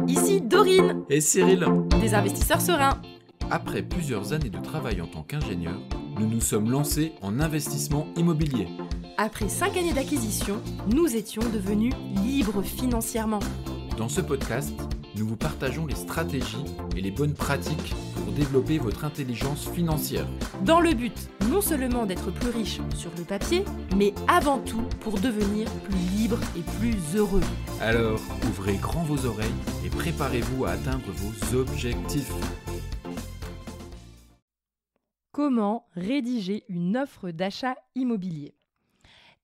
ici Dorine, Et Cyril, des investisseurs sereins. après plusieurs années de travail en tant qu'ingénieur, nous nous sommes lancés en investissement immobilier. Après 5 années d'acquisition, nous étions devenus libres financièrement. Dans ce podcast, nous vous partageons les stratégies et les bonnes pratiques pour développer votre intelligence financière. Dans le but non seulement d'être plus riche sur le papier, mais avant tout pour devenir plus libre et plus heureux. Alors, ouvrez grand vos oreilles et préparez-vous à atteindre vos objectifs. Comment rédiger une offre d'achat immobilier?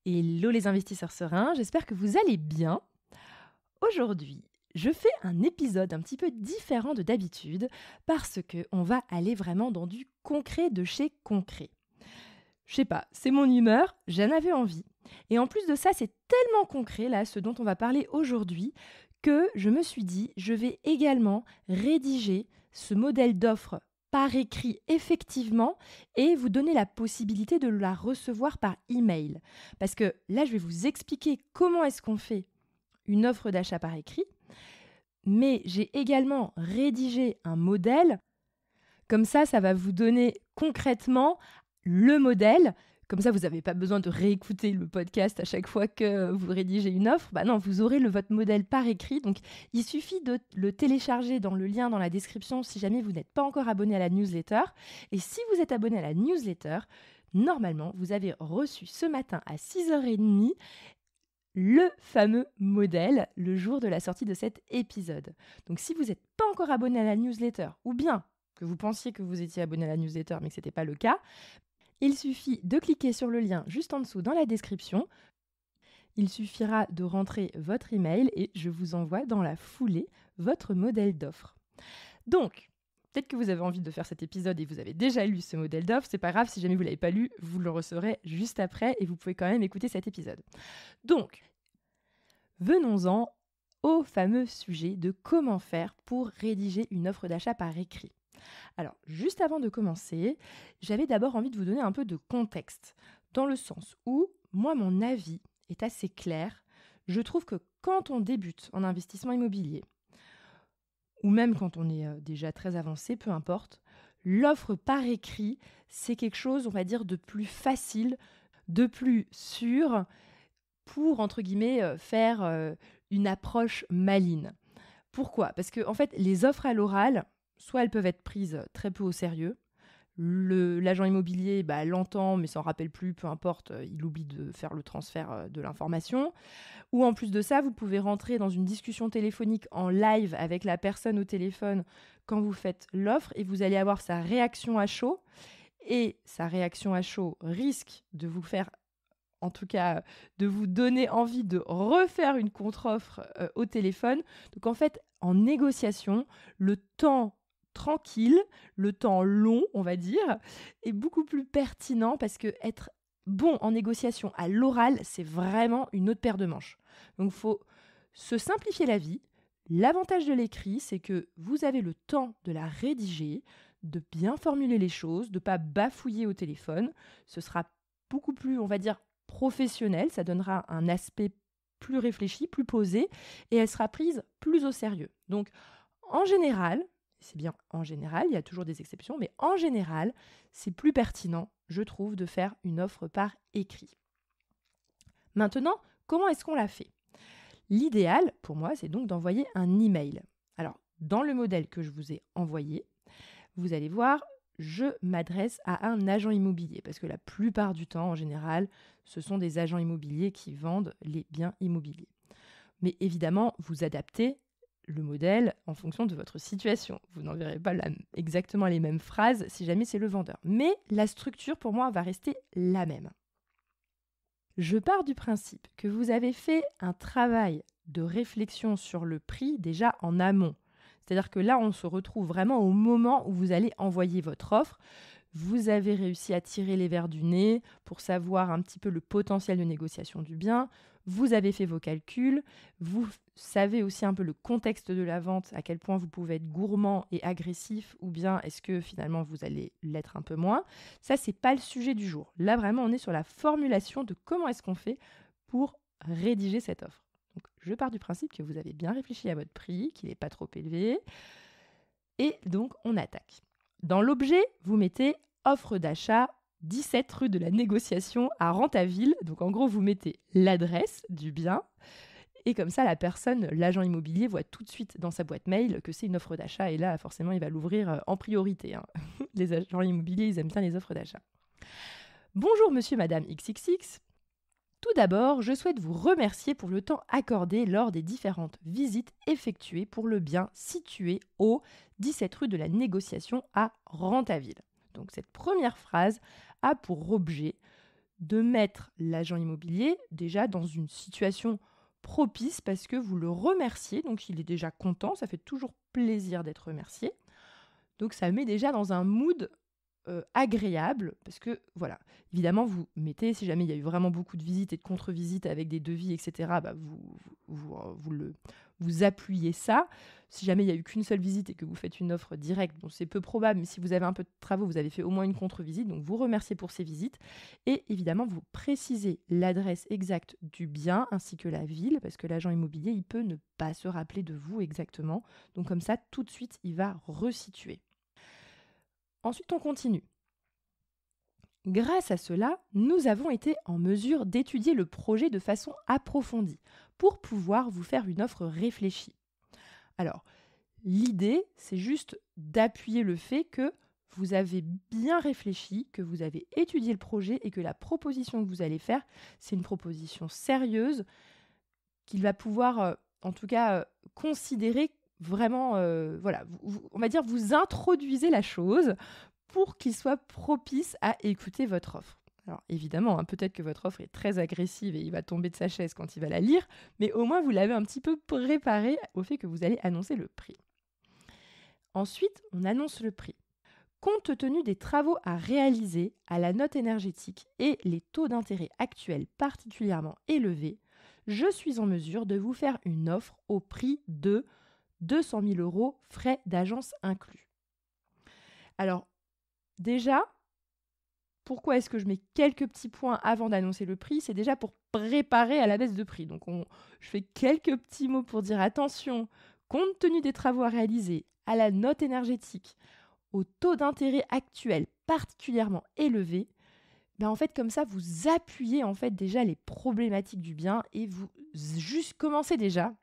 Hello les investisseurs sereins, j'espère que vous allez bien. Aujourd'hui, je fais un épisode un petit peu différent de d'habitude parce qu'on va aller vraiment dans du concret de chez concret. Je sais pas, c'est mon humeur, j'en avais envie. Et en plus de ça, c'est tellement concret là, ce dont on va parler aujourd'hui, que je me suis dit, je vais également rédiger ce modèle d'offre par écrit effectivement et vous donner la possibilité de la recevoir par email. Parce que là, je vais vous expliquer comment est-ce qu'on fait une offre d'achat par écrit, mais j'ai également rédigé un modèle. Comme ça va vous donner concrètement le modèle. Comme ça, vous n'avez pas besoin de réécouter le podcast à chaque fois que vous rédigez une offre. Bah non, vous aurez votre modèle par écrit. Donc, il suffit de le télécharger dans le lien dans la description si jamais vous n'êtes pas encore abonné à la newsletter. Et si vous êtes abonné à la newsletter, normalement, vous avez reçu ce matin à 6h30 le fameux modèle le jour de la sortie de cet épisode. Donc, si vous n'êtes pas encore abonné à la newsletter, ou bien que vous pensiez que vous étiez abonné à la newsletter mais que ce n'était pas le cas, il suffit de cliquer sur le lien juste en dessous dans la description. Il suffira de rentrer votre email et je vous envoie dans la foulée votre modèle d'offre. Donc, peut-être que vous avez envie de faire cet épisode et vous avez déjà lu ce modèle d'offre. C'est pas grave, si jamais vous ne l'avez pas lu, vous le recevrez juste après et vous pouvez quand même écouter cet épisode. Donc, venons-en au fameux sujet de comment faire pour rédiger une offre d'achat par écrit. Alors, juste avant de commencer, j'avais d'abord envie de vous donner un peu de contexte, dans le sens où, moi, mon avis est assez clair. Je trouve que quand on débute en investissement immobilier, ou même quand on est déjà très avancé, peu importe, l'offre par écrit, c'est quelque chose, on va dire, de plus facile, de plus sûr, pour, entre guillemets, faire une approche maligne. Pourquoi ? Parce que, en fait, les offres à l'oral, soit elles peuvent être prises très peu au sérieux. L'agent immobilier l'entend, mais s'en rappelle plus, peu importe, il oublie de faire le transfert de l'information. Ou en plus de ça, vous pouvez rentrer dans une discussion téléphonique en live avec la personne au téléphone quand vous faites l'offre et vous allez avoir sa réaction à chaud. Et sa réaction à chaud risque de vous faire, en tout cas, de vous donner envie de refaire une contre-offre au téléphone. Donc en fait, en négociation, le temps tranquille, le temps long, on va dire, est beaucoup plus pertinent parce que être bon en négociation à l'oral, c'est vraiment une autre paire de manches. Donc il faut se simplifier la vie. L'avantage de l'écrit, c'est que vous avez le temps de la rédiger, de bien formuler les choses, de ne pas bafouiller au téléphone. Ce sera beaucoup plus, on va dire, professionnel, ça donnera un aspect plus réfléchi, plus posé, et elle sera prise plus au sérieux. Donc, en général, c'est bien en général, il y a toujours des exceptions, mais en général, c'est plus pertinent, je trouve, de faire une offre par écrit. Maintenant, comment est-ce qu'on la fait ? L'idéal, pour moi, c'est donc d'envoyer un email. Alors, dans le modèle que je vous ai envoyé, vous allez voir, je m'adresse à un agent immobilier parce que la plupart du temps, en général, ce sont des agents immobiliers qui vendent les biens immobiliers. Mais évidemment, vous adaptez le modèle en fonction de votre situation. Vous n'enverrez pas exactement les mêmes phrases si jamais c'est le vendeur. Mais la structure, pour moi, va rester la même. Je pars du principe que vous avez fait un travail de réflexion sur le prix déjà en amont. C'est-à-dire que là, on se retrouve vraiment au moment où vous allez envoyer votre offre. Vous avez réussi à tirer les verres du nez pour savoir un petit peu le potentiel de négociation du bien. Vous avez fait vos calculs. Vous savez aussi un peu le contexte de la vente, à quel point vous pouvez être gourmand et agressif ou bien est-ce que finalement vous allez l'être un peu moins. Ça, c'est pas le sujet du jour. Là, vraiment, on est sur la formulation de comment est-ce qu'on fait pour rédiger cette offre. Donc, je pars du principe que vous avez bien réfléchi à votre prix, qu'il n'est pas trop élevé. Et donc, on attaque. Dans l'objet, vous mettez offre d'achat 17 rue de la Négociation à Rentaville. Donc, en gros, vous mettez l'adresse du bien. Et comme ça, la personne, l'agent immobilier, voit tout de suite dans sa boîte mail que c'est une offre d'achat. Et là, forcément, il va l'ouvrir en priorité. Les agents immobiliers, ils aiment bien les offres d'achat. Bonjour, monsieur, madame XXX. Tout d'abord, je souhaite vous remercier pour le temps accordé lors des différentes visites effectuées pour le bien situé au 17 rue de la Négociation à Rentaville. Donc cette première phrase a pour objet de mettre l'agent immobilier déjà dans une situation propice parce que vous le remerciez, donc il est déjà content, ça fait toujours plaisir d'être remercié. Donc ça met déjà dans un mood agréable, parce que, voilà, évidemment, vous mettez, si jamais il y a eu vraiment beaucoup de visites et de contre-visites avec des devis, etc., bah vous appuyez ça. Si jamais il n'y a eu qu'une seule visite et que vous faites une offre directe, bon, c'est peu probable, mais si vous avez un peu de travaux, vous avez fait au moins une contre-visite, donc vous remerciez pour ces visites. Et évidemment, vous précisez l'adresse exacte du bien ainsi que la ville, parce que l'agent immobilier, il peut ne pas se rappeler de vous exactement. Donc comme ça, tout de suite, il va resituer. Ensuite, on continue. Grâce à cela, nous avons été en mesure d'étudier le projet de façon approfondie pour pouvoir vous faire une offre réfléchie. Alors, l'idée, c'est juste d'appuyer le fait que vous avez bien réfléchi, que vous avez étudié le projet et que la proposition que vous allez faire, c'est une proposition sérieuse qu'il va pouvoir, en tout cas, considérer vraiment, voilà, on va dire, vous introduisez la chose pour qu'il soit propice à écouter votre offre. Alors évidemment, peut-être que votre offre est très agressive et il va tomber de sa chaise quand il va la lire, mais au moins vous l'avez un petit peu préparé au fait que vous allez annoncer le prix. Ensuite, on annonce le prix. Compte tenu des travaux à réaliser, à la note énergétique et les taux d'intérêt actuels particulièrement élevés, je suis en mesure de vous faire une offre au prix de 200 000 € frais d'agence inclus. Alors, déjà, pourquoi est-ce que je mets quelques petits points avant d'annoncer le prix ? C'est déjà pour préparer à la baisse de prix. Donc, je fais quelques petits mots pour dire attention, compte tenu des travaux à réaliser, à la note énergétique, au taux d'intérêt actuel particulièrement élevé, en fait, comme ça, vous appuyez en fait déjà les problématiques du bien et vous commencez déjà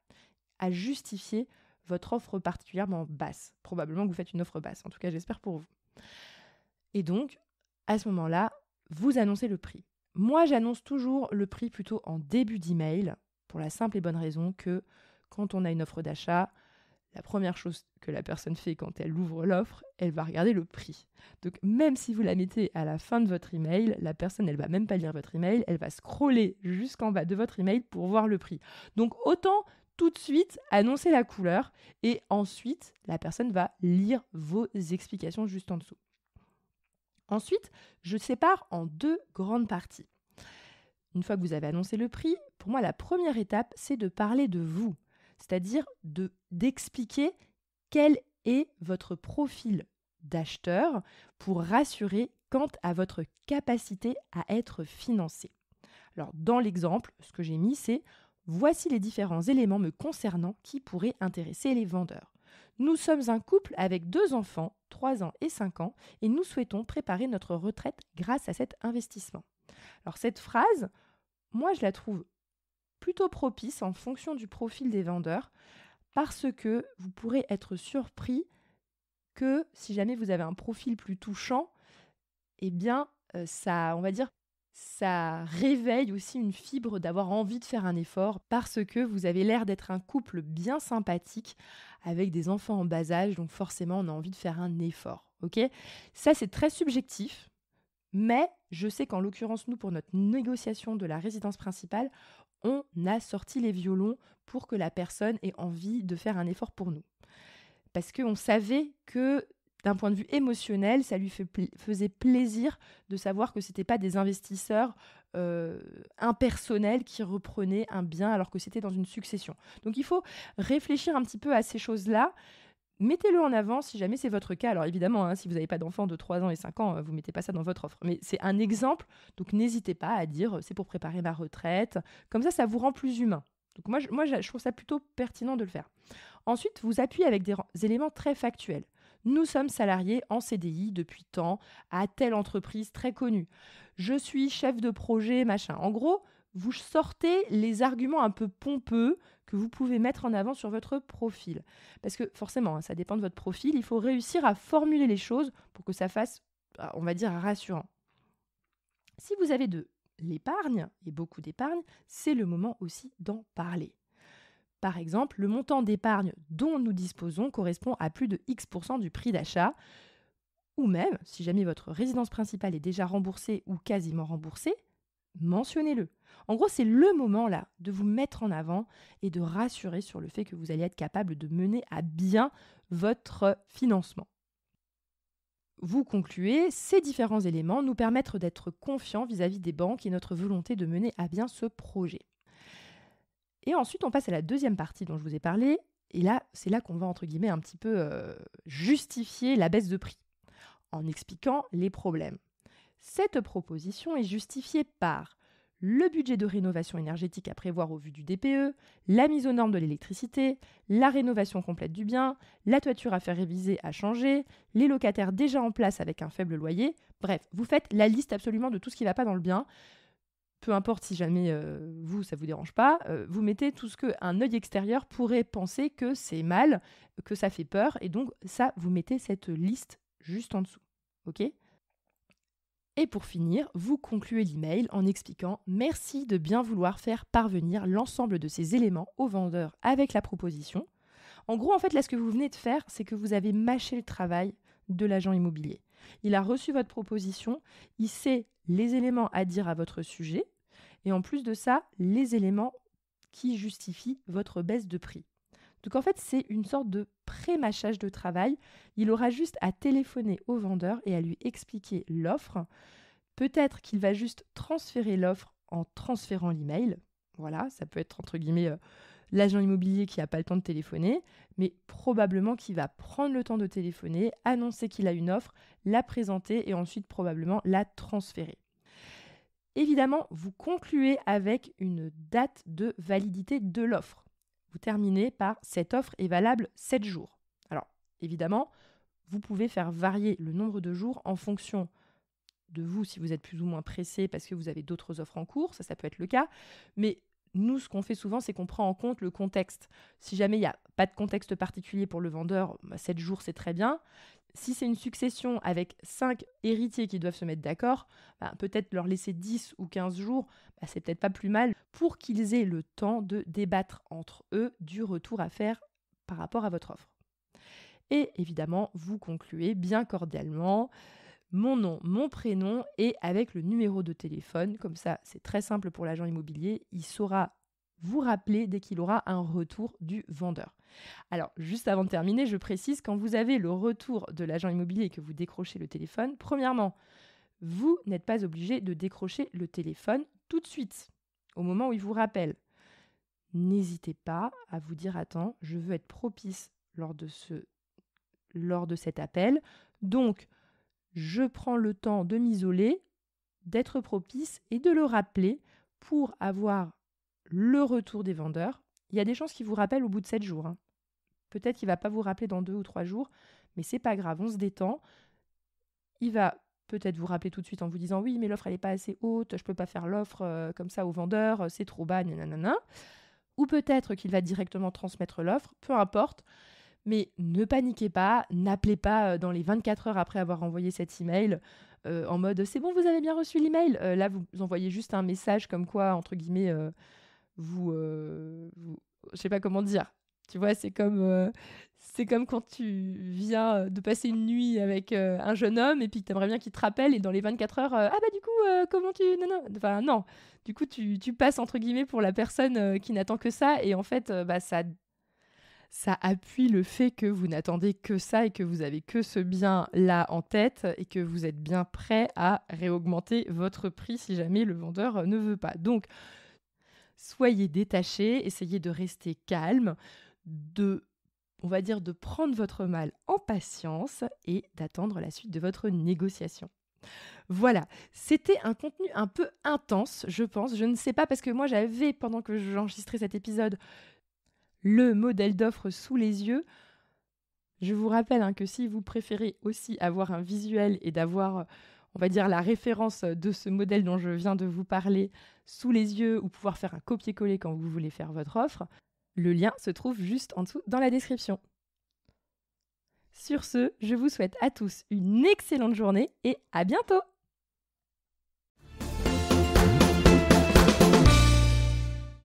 à justifier votre offre particulièrement basse. Probablement que vous faites une offre basse, en tout cas j'espère pour vous. Et donc, à ce moment-là, vous annoncez le prix. Moi, j'annonce toujours le prix plutôt en début d'email, pour la simple et bonne raison que quand on a une offre d'achat, la première chose que la personne fait quand elle ouvre l'offre, elle va regarder le prix. Donc, même si vous la mettez à la fin de votre email, la personne, elle va même pas lire votre email, elle va scroller jusqu'en bas de votre email pour voir le prix. Donc, autant tout de suite annoncer la couleur et ensuite, la personne va lire vos explications juste en dessous. Ensuite, je sépare en deux grandes parties. Une fois que vous avez annoncé le prix, pour moi, la première étape, c'est de parler de vous, c'est-à-dire d'expliquer quel est votre profil d'acheteur pour rassurer quant à votre capacité à être financé. Alors, dans l'exemple, ce que j'ai mis, c'est « Voici les différents éléments me concernant qui pourraient intéresser les vendeurs. Nous sommes un couple avec 2 enfants, 3 ans et 5 ans, et nous souhaitons préparer notre retraite grâce à cet investissement. » Alors cette phrase, moi je la trouve plutôt propice en fonction du profil des vendeurs, parce que vous pourrez être surpris que si jamais vous avez un profil plus touchant, eh bien ça, on va dire, ça réveille aussi une fibre d'avoir envie de faire un effort parce que vous avez l'air d'être un couple bien sympathique avec des enfants en bas âge, donc forcément on a envie de faire un effort. Ok ? Ça c'est très subjectif, mais je sais qu'en l'occurrence nous pour notre négociation de la résidence principale, on a sorti les violons pour que la personne ait envie de faire un effort pour nous. Parce qu'on savait que d'un point de vue émotionnel, ça lui faisait plaisir de savoir que ce n'étaient pas des investisseurs impersonnels qui reprenaient un bien alors que c'était dans une succession. Donc il faut réfléchir un petit peu à ces choses-là. Mettez-le en avant si jamais c'est votre cas. Alors évidemment, si vous n'avez pas d'enfants de 3 ans et 5 ans, vous ne mettez pas ça dans votre offre. Mais c'est un exemple, donc n'hésitez pas à dire c'est pour préparer ma retraite. Comme ça vous rend plus humain. Donc je trouve ça plutôt pertinent de le faire. Ensuite, vous appuyez avec des éléments très factuels. Nous sommes salariés en CDI depuis tant à telle entreprise très connue. Je suis chef de projet, machin. En gros, vous sortez les arguments un peu pompeux que vous pouvez mettre en avant sur votre profil. Parce que forcément, ça dépend de votre profil. Il faut réussir à formuler les choses pour que ça fasse, on va dire, rassurant. Si vous avez de l'épargne, et beaucoup d'épargne, c'est le moment aussi d'en parler. Par exemple, le montant d'épargne dont nous disposons correspond à plus de X% du prix d'achat, ou même, si jamais votre résidence principale est déjà remboursée ou quasiment remboursée, mentionnez-le. En gros, c'est le moment là de vous mettre en avant et de rassurer sur le fait que vous allez être capable de mener à bien votre financement. Vous concluez, ces différents éléments nous permettent d'être confiants vis-à-vis des banques et notre volonté de mener à bien ce projet. Et ensuite, on passe à la deuxième partie dont je vous ai parlé. Et là, c'est là qu'on va, entre guillemets, un petit peu justifier la baisse de prix en expliquant les problèmes. Cette proposition est justifiée par le budget de rénovation énergétique à prévoir au vu du DPE, la mise aux normes de l'électricité, la rénovation complète du bien, la toiture à faire réviser, à changer, les locataires déjà en place avec un faible loyer. Bref, vous faites la liste absolument de tout ce qui ne va pas dans le bien. Peu importe si jamais ça ne vous dérange pas, vous mettez tout ce qu'un œil extérieur pourrait penser que c'est mal, que ça fait peur, et donc ça, vous mettez cette liste juste en dessous. Ok ? Et pour finir, vous concluez l'email en expliquant « Merci de bien vouloir faire parvenir l'ensemble de ces éléments au vendeur avec la proposition. » En gros, en fait, là, ce que vous venez de faire, c'est que vous avez mâché le travail de l'agent immobilier. Il a reçu votre proposition, il sait les éléments à dire à votre sujet, et en plus de ça, les éléments qui justifient votre baisse de prix. Donc en fait, c'est une sorte de pré-mâchage de travail. Il aura juste à téléphoner au vendeur et à lui expliquer l'offre. Peut-être qu'il va juste transférer l'offre en transférant l'email. Voilà, ça peut être entre guillemets l'agent immobilier qui n'a pas le temps de téléphoner, mais probablement qu'il va prendre le temps de téléphoner, annoncer qu'il a une offre, la présenter et ensuite probablement la transférer. Évidemment, vous concluez avec une date de validité de l'offre. Vous terminez par « Cette offre est valable 7 jours ». Alors, évidemment, vous pouvez faire varier le nombre de jours en fonction de vous, si vous êtes plus ou moins pressé parce que vous avez d'autres offres en cours, ça peut être le cas. Mais nous, ce qu'on fait souvent, c'est qu'on prend en compte le contexte. Si jamais il n'y a pas de contexte particulier pour le vendeur, 7 jours, c'est très bien. Si c'est une succession avec 5 héritiers qui doivent se mettre d'accord, peut-être leur laisser 10 ou 15 jours, c'est peut-être pas plus mal pour qu'ils aient le temps de débattre entre eux du retour à faire par rapport à votre offre. Et évidemment, vous concluez bien cordialement mon nom, mon prénom et avec le numéro de téléphone. Comme ça, c'est très simple pour l'agent immobilier. Il saura vous rappeler dès qu'il aura un retour du vendeur. Alors, juste avant de terminer, je précise, quand vous avez le retour de l'agent immobilier et que vous décrochez le téléphone, premièrement, vous n'êtes pas obligé de décrocher le téléphone tout de suite, au moment où il vous rappelle. N'hésitez pas à vous dire « Attends, je veux être propice lors de cet appel. Donc, je prends le temps de m'isoler, d'être propice et de le rappeler pour avoir le retour des vendeurs. » Il y a des chances qu'il vous rappelle au bout de 7 jours. Hein. Peut-être qu'il ne va pas vous rappeler dans 2 ou 3 jours, mais c'est pas grave, on se détend. Il va peut-être vous rappeler tout de suite en vous disant « Oui, mais l'offre, elle n'est pas assez haute, je ne peux pas faire l'offre comme ça au vendeur, c'est trop bas, nanana. » Ou peut-être qu'il va directement transmettre l'offre, peu importe. Mais ne paniquez pas, n'appelez pas dans les 24 heures après avoir envoyé cet email en mode « C'est bon, vous avez bien reçu l'email ?» Là, vous envoyez juste un message comme quoi, entre guillemets, je sais pas comment dire. Tu vois, c'est comme quand tu viens de passer une nuit avec un jeune homme et puis que tu aimerais bien qu'il te rappelle et dans les 24 heures, ah bah du coup, comment tu... Non. Enfin, non. Du coup, tu passes, entre guillemets, pour la personne qui n'attend que ça et en fait, ça appuie le fait que vous n'attendez que ça et que vous avez que ce bien-là en tête et que vous êtes bien prêt à réaugmenter votre prix si jamais le vendeur ne veut pas. Donc, soyez détachés, essayez de rester calme, de prendre votre mal en patience et d'attendre la suite de votre négociation. Voilà, c'était un contenu un peu intense, je pense. Je ne sais pas parce que moi j'avais, pendant que j'enregistrais cet épisode, le modèle d'offre sous les yeux. Je vous rappelle que si vous préférez aussi avoir un visuel et d'avoir, on va dire, la référence de ce modèle dont je viens de vous parler sous les yeux ou pouvoir faire un copier-coller quand vous voulez faire votre offre, le lien se trouve juste en dessous dans la description. Sur ce, je vous souhaite à tous une excellente journée et à bientôt!